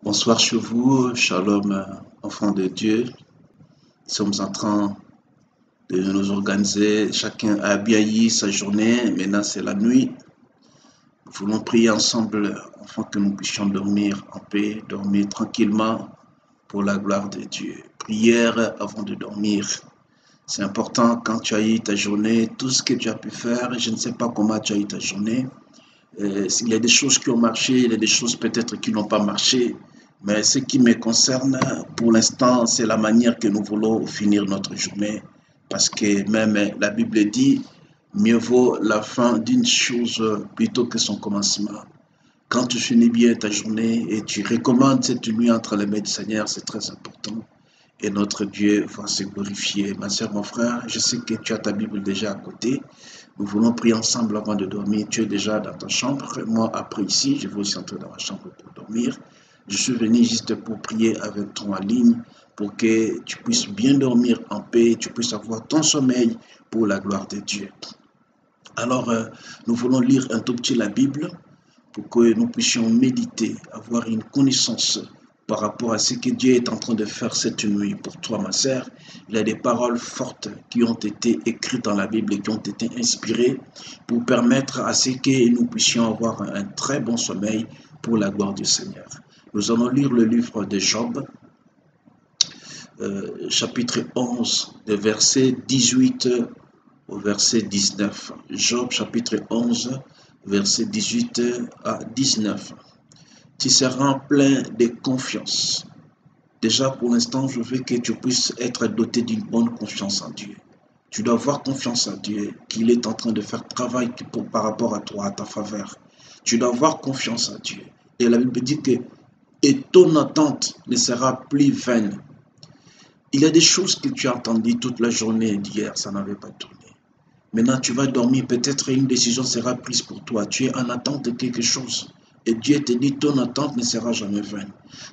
Bonsoir chez vous, shalom, enfants de Dieu. Nous sommes en train de nous organiser. Chacun a bien eu sa journée. Maintenant, c'est la nuit. Nous voulons prier ensemble afin que nous puissions dormir en paix, dormir tranquillement pour la gloire de Dieu. Prière avant de dormir. C'est important quand tu as eu ta journée, tout ce que tu as pu faire. Je ne sais pas comment tu as eu ta journée. Il y a des choses qui ont marché, il y a des choses peut-être qui n'ont pas marché. Mais ce qui me concerne, pour l'instant, c'est la manière que nous voulons finir notre journée. Parce que même la Bible dit, mieux vaut la fin d'une chose plutôt que son commencement. Quand tu finis bien ta journée et tu recommandes cette nuit entre les mains du Seigneur, c'est très important. Et notre Dieu va se glorifier. Ma soeur, mon frère, je sais que tu as ta Bible déjà à côté. Nous voulons prier ensemble avant de dormir. Tu es déjà dans ta chambre. Moi, après ici, je vais aussi entrer dans ma chambre pour dormir. Je suis venu juste pour prier avec toi en ligne, pour que tu puisses bien dormir en paix, tu puisses avoir ton sommeil pour la gloire de Dieu. Alors, nous voulons lire un tout petit la Bible pour que nous puissions méditer, avoir une connaissance par rapport à ce que Dieu est en train de faire cette nuit pour toi, ma sœur. Il y a des paroles fortes qui ont été écrites dans la Bible et qui ont été inspirées pour permettre à ce que nous puissions avoir un très bon sommeil pour la gloire du Seigneur. Nous allons lire le livre de Job, chapitre 11, de verset 18 au verset 19. Job, chapitre 11, verset 18 à 19. Tu seras plein de confiance. Déjà, pour l'instant, je veux que tu puisses être doté d'une bonne confiance en Dieu. Tu dois avoir confiance en Dieu, qu'il est en train de faire travail par rapport à toi, à ta faveur. Tu dois avoir confiance en Dieu. Et la Bible dit que et ton attente ne sera plus vaine. Il y a des choses que tu as entendues toute la journée d'hier, ça n'avait pas tourné. Maintenant, tu vas dormir, peut-être une décision sera prise pour toi. Tu es en attente de quelque chose. Et Dieu te dit, ton attente ne sera jamais vaine.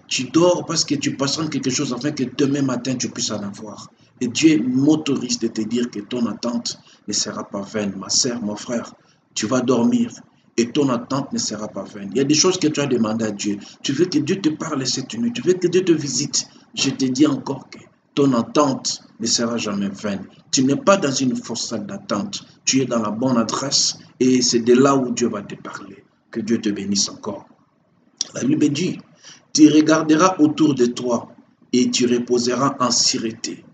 Tu dors parce que tu passeras quelque chose afin que demain matin, tu puisses en avoir. Et Dieu m'autorise de te dire que ton attente ne sera pas vaine. Ma sœur, mon frère, tu vas dormir et ton attente ne sera pas vaine. Il y a des choses que tu as demandé à Dieu. Tu veux que Dieu te parle cette nuit. Tu veux que Dieu te visite. Je te dis encore que ton attente ne sera jamais vaine. Tu n'es pas dans une fausse salle d'attente. Tu es dans la bonne adresse et c'est de là où Dieu va te parler. Que Dieu te bénisse encore. La Bible dit, tu regarderas autour de toi et tu reposeras en sûreté.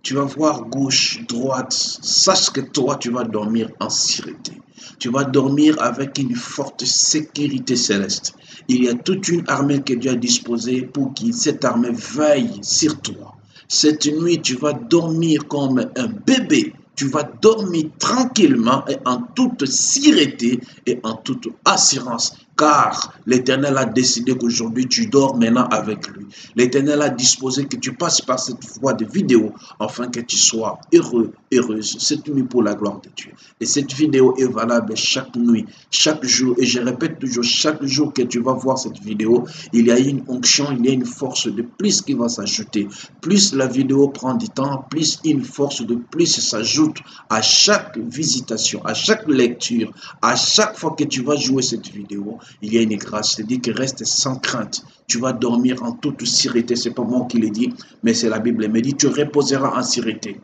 Tu vas voir gauche, droite. Sache que toi, tu vas dormir en sûreté. Tu vas dormir avec une forte sécurité céleste. Il y a toute une armée que Dieu a disposée pour que cette armée veille sur toi. Cette nuit, tu vas dormir comme un bébé. Tu vas dormir tranquillement et en toute sûreté et en toute assurance. Car l'Éternel a décidé qu'aujourd'hui tu dors maintenant avec lui. L'Éternel a disposé que tu passes par cette voie de vidéo afin que tu sois heureux, heureuse cette nuit pour la gloire de Dieu. Et cette vidéo est valable chaque nuit, chaque jour. Et je répète toujours, chaque jour que tu vas voir cette vidéo, il y a une onction, il y a une force de plus qui va s'ajouter. Plus la vidéo prend du temps, plus une force de plus s'ajoute à chaque visitation, à chaque lecture, à chaque fois que tu vas jouer cette vidéo. Il y a une grâce, c'est-à-dire que reste sans crainte. Tu vas dormir en toute sûreté. Ce n'est pas moi qui l'ai dit, mais c'est la Bible. Elle me dit, tu reposeras en sûreté.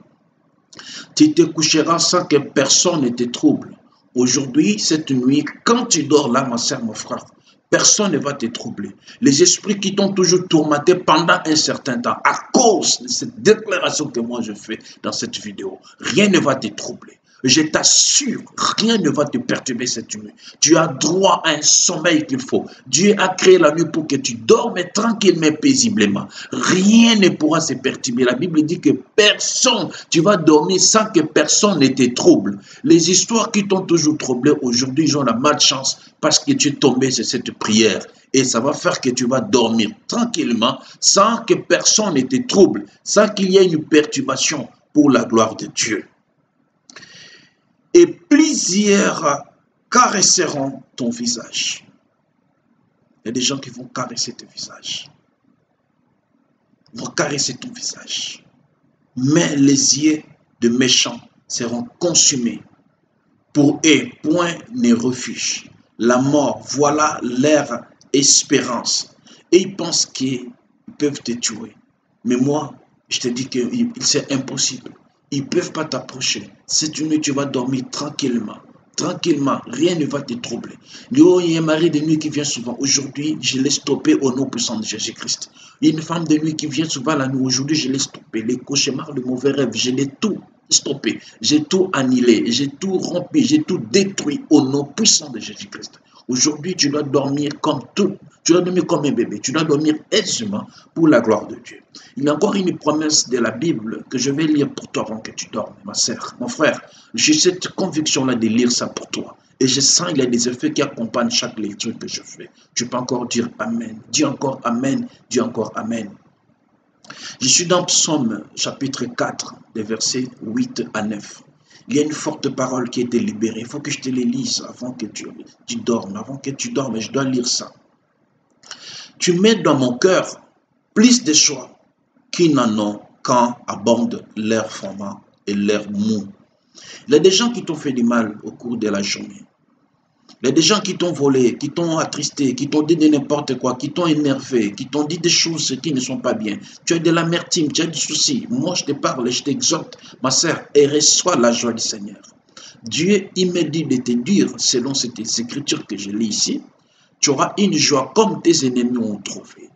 Tu te coucheras sans que personne ne te trouble. Aujourd'hui, cette nuit, quand tu dors là, ma soeur, mon frère, personne ne va te troubler. Les esprits qui t'ont toujours tourmenté pendant un certain temps, à cause de cette déclaration que moi je fais dans cette vidéo, rien ne va te troubler. Je t'assure, rien ne va te perturber cette nuit. Tu as droit à un sommeil qu'il faut. Dieu a créé la nuit pour que tu dormes tranquillement et paisiblement. Rien ne pourra se perturber. La Bible dit que personne, tu vas dormir sans que personne ne te trouble. Les histoires qui t'ont toujours troublé, aujourd'hui, ils ont la malchance parce que tu es tombé sur cette prière. Et ça va faire que tu vas dormir tranquillement sans que personne ne te trouble, sans qu'il y ait une perturbation pour la gloire de Dieu. Et plusieurs caresseront ton visage. Il y a des gens qui vont caresser ton visage. Ils vont caresser ton visage. Mais les yeux de méchants seront consumés. Pour eux, point ne refuge. La mort, voilà leur espérance. et ils pensent qu'ils peuvent te tuer. Mais moi, je te dis que c'est impossible. Ils ne peuvent pas t'approcher. Cette nuit, tu vas dormir tranquillement. Tranquillement, rien ne va te troubler. Il y a un mari de nuit qui vient souvent. Aujourd'hui, je l'ai stoppé au nom puissant de Jésus-Christ. Il y a une femme de nuit qui vient souvent la nuit. Aujourd'hui, je l'ai stoppé. Les cauchemars, le mauvais rêve, je l'ai tout stoppé. J'ai tout annihilé. J'ai tout rompu. J'ai tout détruit au nom puissant de Jésus-Christ. Aujourd'hui, tu dois dormir comme tout. Tu dois dormir comme un bébé. Tu dois dormir aisément pour la gloire de Dieu. Il y a encore une promesse de la Bible que je vais lire pour toi avant que tu dormes, ma sœur, mon frère. J'ai cette conviction-là de lire ça pour toi. Et je sens qu'il y a des effets qui accompagnent chaque lecture que je fais. Tu peux encore dire Amen. Dis encore Amen. Dis encore Amen. Je suis dans Psaume chapitre 4, des versets 8 à 9. Il y a une forte parole qui a été libérée. Il faut que je te les lise avant que tu dormes. Avant que tu dormes, je dois lire ça. Tu mets dans mon cœur plus de choix qui n'en ont quand abondent l'air froment et l'air mou. Il y a des gens qui t'ont fait du mal au cours de la journée. Il y a des gens qui t'ont volé, qui t'ont attristé, qui t'ont dit de n'importe quoi, qui t'ont énervé, qui t'ont dit des choses qui ne sont pas bien. Tu as de l'amertume, tu as des soucis. Moi, je te parle et je t'exhorte, ma sœur, et reçois la joie du Seigneur. Dieu, il me dit de te dire, selon cette écriture que je lis ici, tu auras une joie comme tes ennemis ont trouvé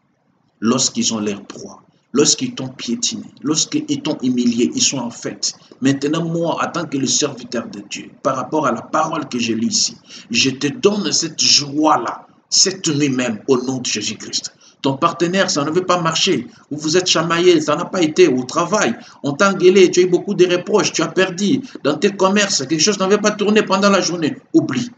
lorsqu'ils ont leur proie. Lorsqu'ils t'ont piétiné, lorsqu'ils t'ont humilié, ils sont en fait. Maintenant, moi, en tant que le serviteur de Dieu, par rapport à la parole que je lis ici, je te donne cette joie-là, cette nuit même, au nom de Jésus-Christ. Ton partenaire, ça ne veut pas marcher. Vous vous êtes chamaillé, ça n'a pas été au travail. On t'a engueulé, tu as eu beaucoup de reproches, tu as perdu. Dans tes commerces, quelque chose n'avait pas tourné pendant la journée. Oublie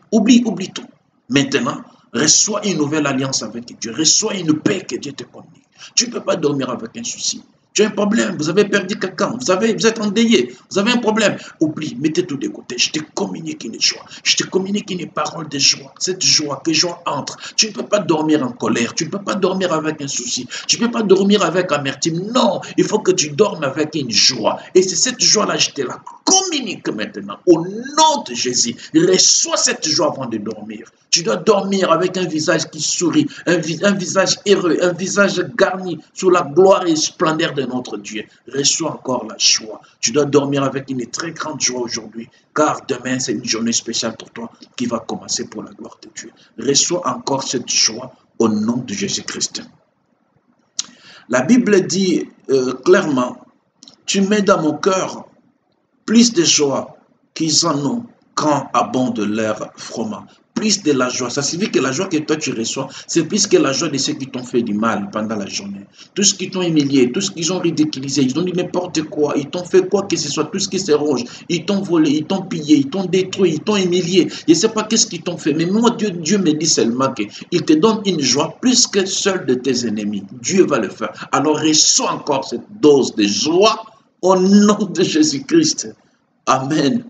tout. Maintenant, reçois une nouvelle alliance avec Dieu. Reçois une paix que Dieu te communique. Tu ne peux pas dormir avec un souci. Tu as un problème, vous avez perdu quelqu'un, vous êtes endeuillé, vous avez un problème. Oublie, mettez tout de côté. Je te communique une joie. Je te communique une parole de joie. Cette joie, que joie entre. Tu ne peux pas dormir en colère. Tu ne peux pas dormir avec un souci. Tu ne peux pas dormir avec amertume. Non, il faut que tu dormes avec une joie. Et c'est cette joie-là, je te la communique maintenant. Au nom de Jésus, reçois cette joie avant de dormir. Tu dois dormir avec un visage qui sourit, un visage heureux, un visage garni sous la gloire et splendeur de notre Dieu. Reçois encore la joie. Tu dois dormir avec une très grande joie aujourd'hui, car demain, c'est une journée spéciale pour toi qui va commencer pour la gloire de Dieu. Reçois encore cette joie au nom de Jésus-Christ. La Bible dit clairement, tu mets dans mon cœur plus de joie qu'ils en ont quand abonde l'air froment. Plus de la joie. Ça signifie que la joie que toi tu reçois, c'est plus que la joie de ceux qui t'ont fait du mal pendant la journée. Tout ce qui t'ont humilié, tout ce qu'ils ont ridiculisé, ils ont dit n'importe quoi, ils t'ont fait quoi que ce soit, tout ce qui se ronge, ils t'ont volé, ils t'ont pillé, ils t'ont détruit, ils t'ont humilié. Je ne sais pas qu'est-ce qu'ils t'ont fait, mais moi Dieu me dit seulement qu'il te donne une joie plus que celle de tes ennemis. Dieu va le faire. Alors reçois encore cette dose de joie au nom de Jésus-Christ. Amen.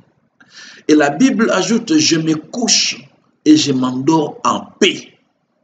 Et la Bible ajoute, je me couche et je m'endors en paix.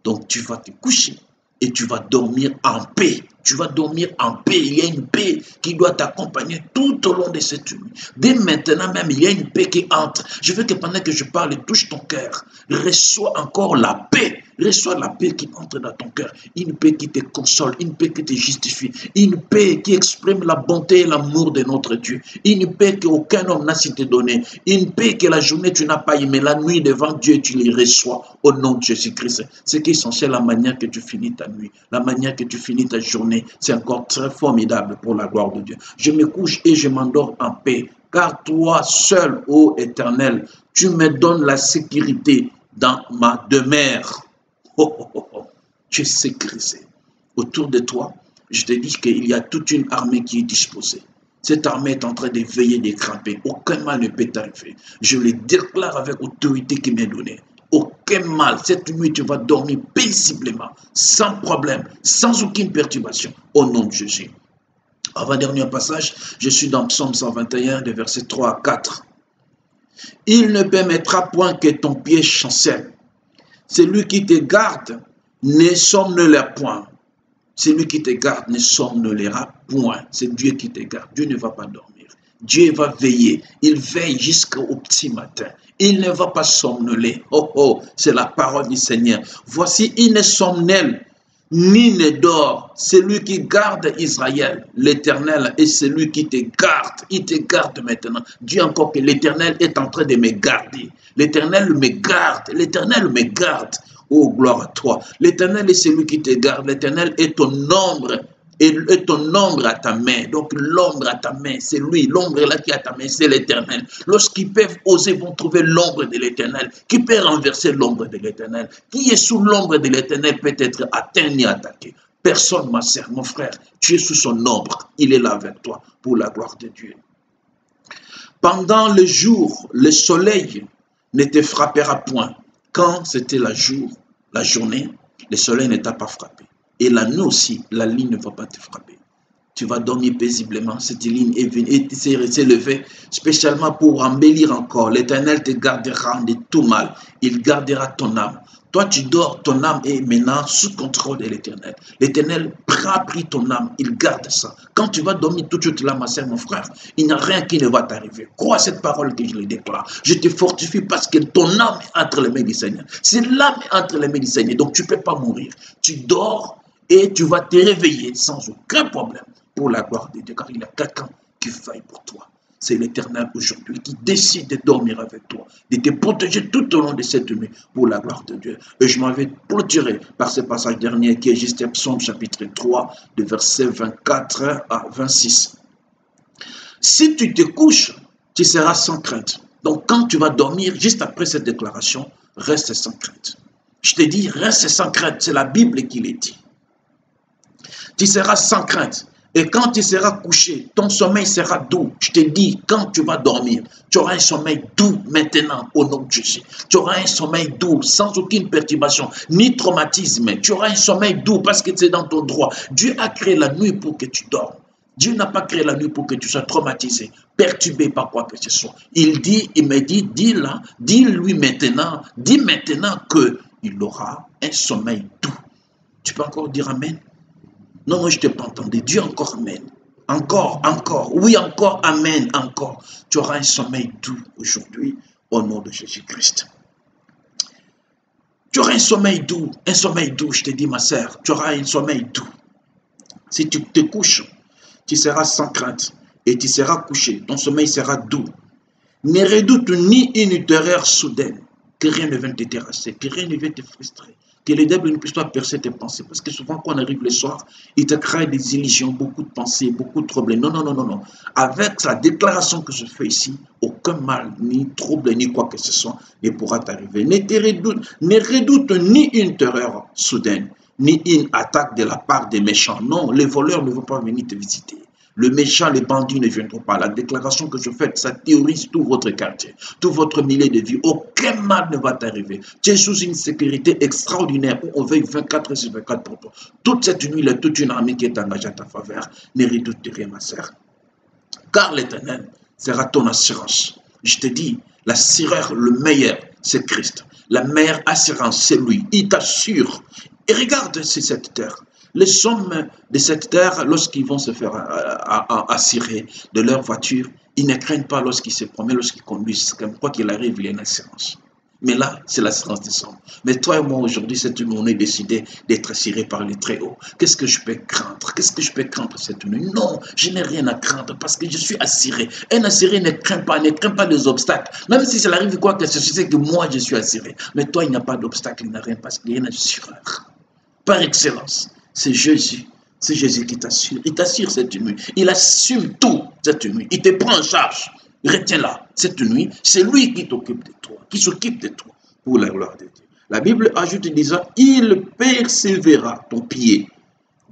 Donc tu vas te coucher et tu vas dormir en paix. Tu vas dormir en paix. Il y a une paix qui doit t'accompagner tout au long de cette nuit. Dès maintenant même, il y a une paix qui entre. Je veux que pendant que je parle, touche ton cœur. Reçois encore la paix. Reçois la paix qui entre dans ton cœur. Une paix qui te console, une paix qui te justifie. Une paix qui exprime la bonté et l'amour de notre Dieu. Une paix qu'aucun homme n'a su te donner. Une paix que la journée tu n'as pas aimé. La nuit devant Dieu, tu les reçois au nom de Jésus-Christ. Ce qui est essentiel, la manière que tu finis ta nuit. La manière que tu finis ta journée. C'est encore très formidable pour la gloire de Dieu. Je me couche et je m'endors en paix. Car toi seul, ô Éternel, tu me donnes la sécurité dans ma demeure. Tu es sécurisé. Autour de toi, je te dis qu'il y a toute une armée qui est disposée. Cette armée est en train de veiller, de grimper. Aucun mal ne peut t'arriver. Je le déclare avec autorité qui m'est donnée. Aucun mal. Cette nuit, tu vas dormir paisiblement, sans problème, sans aucune perturbation, au nom de Jésus. Avant-dernier passage, je suis dans Psaume 121, des versets 3 à 4. Il ne permettra point que ton pied chancelle. Celui qui te garde ne somnolera point. Celui qui te garde ne somnolera point. C'est Dieu qui te garde. Dieu ne va pas dormir. Dieu va veiller. Il veille jusqu'au petit matin. Il ne va pas somnoler. Oh, c'est la parole du Seigneur. Voici une somnelle, ni ne dort. C'est lui qui garde Israël. L'Éternel est celui qui te garde. Il te garde maintenant. Dis encore que l'Éternel est en train de me garder. L'Éternel me garde. L'Éternel me garde. Oh, gloire à toi. L'Éternel est celui qui te garde. L'Éternel est ton ombre. Et ton ombre à ta main. Donc l'ombre à ta main, c'est lui. L'ombre là qui est à ta main, c'est l'Éternel. Lorsqu'ils peuvent oser, vont trouver l'ombre de l'Éternel. Qui peut renverser l'ombre de l'Éternel? Qui est sous l'ombre de l'Éternel peut être atteint ni attaqué. Personne, ma sœur, mon frère. Tu es sous son ombre. Il est là avec toi pour la gloire de Dieu. Pendant le jour, le soleil ne te frappera point. Quand c'était la journée, le soleil ne t'a pas frappé. Et la nuit aussi, la ligne ne va pas te frapper. Tu vas dormir paisiblement. Cette ligne est venue et s'est levée spécialement pour embellir encore. L'Éternel te gardera de tout mal. Il gardera ton âme. Toi, tu dors, ton âme est maintenant sous contrôle de l'Éternel. L'Éternel a pris ton âme, il garde ça. Quand tu vas dormir tout de suite là, ma sœur, mon frère, il n'y a rien qui ne va t'arriver. Crois cette parole que je le déclare. Je te fortifie parce que ton âme est entre les mains du Seigneur. C'est l'âme entre les mains du Seigneur, donc tu ne peux pas mourir. Tu dors et tu vas te réveiller sans aucun problème pour la gloire de Dieu, car il y a quelqu'un qui faille pour toi. C'est l'Éternel aujourd'hui qui décide de dormir avec toi, de te protéger tout au long de cette nuit pour la gloire de Dieu. Et je m'avais clôturé par ce passage dernier qui est juste Psaume chapitre 3, de versets 24 à 26. Si tu te couches, tu seras sans crainte. Donc quand tu vas dormir, juste après cette déclaration, reste sans crainte. Je te dis, reste sans crainte, c'est la Bible qui le dit. Tu seras sans crainte. Et quand tu seras couché, ton sommeil sera doux. Je te dis, quand tu vas dormir, tu auras un sommeil doux maintenant au nom de Jésus. Tu auras un sommeil doux, sans aucune perturbation, ni traumatisme. Tu auras un sommeil doux parce que c'est dans ton droit. Dieu a créé la nuit pour que tu dormes. Dieu n'a pas créé la nuit pour que tu sois traumatisé, perturbé par quoi que ce soit. Il me dit, dis-lui maintenant, dis maintenant qu'il aura un sommeil doux. Tu peux encore dire Amen? Non, moi je ne t'ai pas entendu. Dieu encore Amen. Encore. Oui, encore Amen, encore. Tu auras un sommeil doux aujourd'hui au nom de Jésus-Christ. Tu auras un sommeil doux, je te dis ma sœur. Tu auras un sommeil doux. Si tu te couches, tu seras sans crainte et tu seras couché. Ton sommeil sera doux. Ne redoute ni une terreur soudaine, que rien ne vienne te terrasser, que rien ne vienne te frustrer. Que le diable ne puisse pas percer tes pensées. Parce que souvent, quand on arrive le soir, il te crée des illusions, beaucoup de pensées, beaucoup de problèmes. Non. Avec la déclaration que je fais ici, aucun mal, ni trouble, ni quoi que ce soit ne pourra t'arriver. Ne redoute ni une terreur soudaine, ni une attaque de la part des méchants. Non, les voleurs ne vont pas venir te visiter. Le méchant, les bandits ne viendront pas. La déclaration que je fais, ça théorise tout votre quartier, tout votre milieu de vie. Aucun mal ne va t'arriver. Tu es sous une sécurité extraordinaire où on veille 24 heures sur 24 pour toi. Toute cette nuit, il y a toute une armée qui est engagée à ta faveur. Ne redoute rien, ma sœur. Car l'Éternel sera ton assurance. Je te dis, l'assureur, le meilleur, c'est Christ. La meilleure assurance, c'est lui. Il t'assure. Et regarde cette terre. Les sommes de cette terre, lorsqu'ils vont se faire assurer de leur voiture, ils ne craignent pas lorsqu'ils se promènent, lorsqu'ils conduisent. Quoi qu'il arrive, il y a une assurance. Mais là, c'est l'assurance des sommes. Mais toi et moi, aujourd'hui, cette nuit, on est décidé d'être assurés par les Très-Hauts. Qu'est-ce que je peux craindre? Qu'est-ce que je peux craindre cette nuit? Non, je n'ai rien à craindre parce que je suis assuré. Un assuré ne craint pas les obstacles. Même si ça arrive quoi que ce soit, c'est que moi, je suis assuré. Mais toi, il n'y a pas d'obstacle, il n'y a rien parce qu'il y a un assureur. Par excellence. C'est Jésus qui t'assure. Il t'assure cette nuit. Il assume tout cette nuit. Il te prend en charge. Retiens-la. Cette nuit, c'est lui qui t'occupe de toi, qui s'occupe de toi pour la gloire de Dieu. La Bible ajoute en disant, il persévérera ton pied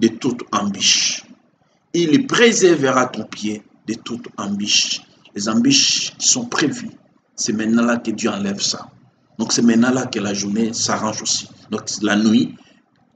de toute embûche. Il préservera ton pied de toute embûche. Les embûches qui sont prévues, c'est maintenant là que Dieu enlève ça. Donc c'est maintenant là que la journée s'arrange aussi. Donc la nuit,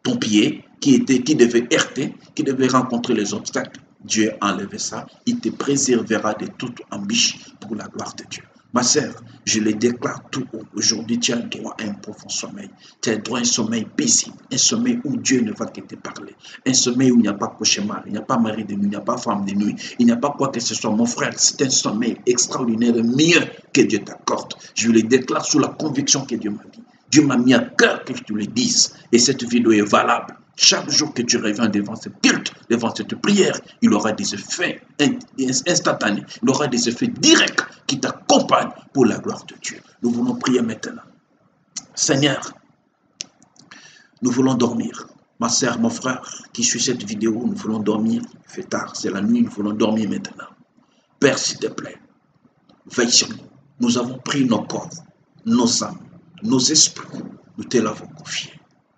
ton pied qui devait heurter, qui devait rencontrer les obstacles, Dieu a enlevé ça. Il te préservera de toute embûche pour la gloire de Dieu. Ma sœur, je le déclare tout haut. Aujourd'hui, tu as droit à un profond sommeil. Tu as droit à un sommeil paisible. Un sommeil où Dieu ne va que te parler. Un sommeil où il n'y a pas cauchemar, il n'y a pas mari de nuit, il n'y a pas femme de nuit, il n'y a pas quoi que ce soit. Mon frère, c'est un sommeil extraordinaire, mieux que Dieu t'accorde. Je le déclare sous la conviction que Dieu m'a dit. Dieu m'a mis à cœur que je te le dise. Et cette vidéo est valable. Chaque jour que tu reviens devant ce culte, devant cette prière, il aura des effets instantanés, il aura des effets directs qui t'accompagnent pour la gloire de Dieu. Nous voulons prier maintenant. Seigneur, nous voulons dormir. Ma sœur, mon frère, qui suit cette vidéo, nous voulons dormir. Il fait tard, c'est la nuit, nous voulons dormir maintenant. Père, s'il te plaît, veille sur nous. Nous avons pris nos corps, nos âmes, nos esprits, nous te l'avons confié.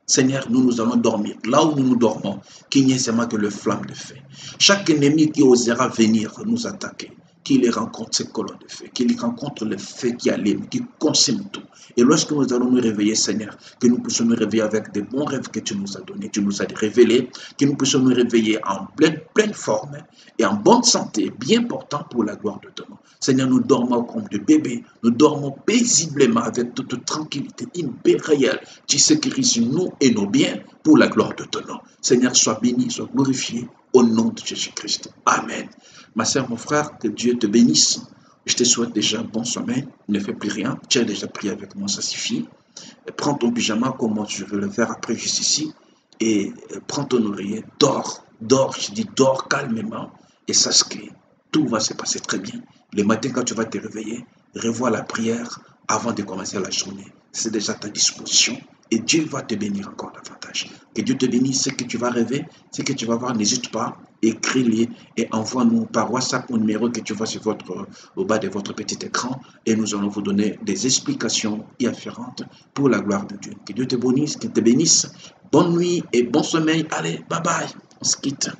Seigneur, nous allons dormir. Là où nous dormons, qu'il n'y ait seulement que le flamme de feu. Chaque ennemi qui osera venir nous attaquer, qu'il rencontre ces colonnes de feu, qu'il rencontre le feu qui allume, qui consume tout. Et lorsque nous allons nous réveiller, Seigneur, que nous puissions nous réveiller avec des bons rêves que tu nous as donnés, tu nous as révélés, que nous puissions nous réveiller en pleine forme et en bonne santé, bien portant pour la gloire de ton nom. Seigneur, nous dormons comme des bébés, nous dormons paisiblement avec toute tranquillité, une paix réelle. Tu sécurises nous et nos biens pour la gloire de ton nom. Seigneur, sois béni, sois glorifié au nom de Jésus-Christ. Amen. Ma sœur, mon frère, que Dieu te bénisse. Je te souhaite déjà un bon sommeil. Ne fais plus rien. Tu as déjà prié avec moi, ça suffit. Prends ton pyjama comme moi je veux le faire après juste ici. Et prends ton oreiller. Dors. Dors. Je dis dors calmement. Et sache que tout va se passer très bien. Le matin, quand tu vas te réveiller, revois la prière avant de commencer la journée. C'est déjà à ta disposition. Et Dieu va te bénir encore davantage. Que Dieu te bénisse. Ce que tu vas rêver, ce que tu vas voir, n'hésite pas. Écris-les et envoie-nous par WhatsApp au numéro que tu vois sur au bas de votre petit écran. Et nous allons vous donner des explications y afférentes pour la gloire de Dieu. Que Dieu te bénisse, qu'il te bénisse. Bonne nuit et bon sommeil. Allez, bye bye. On se quitte.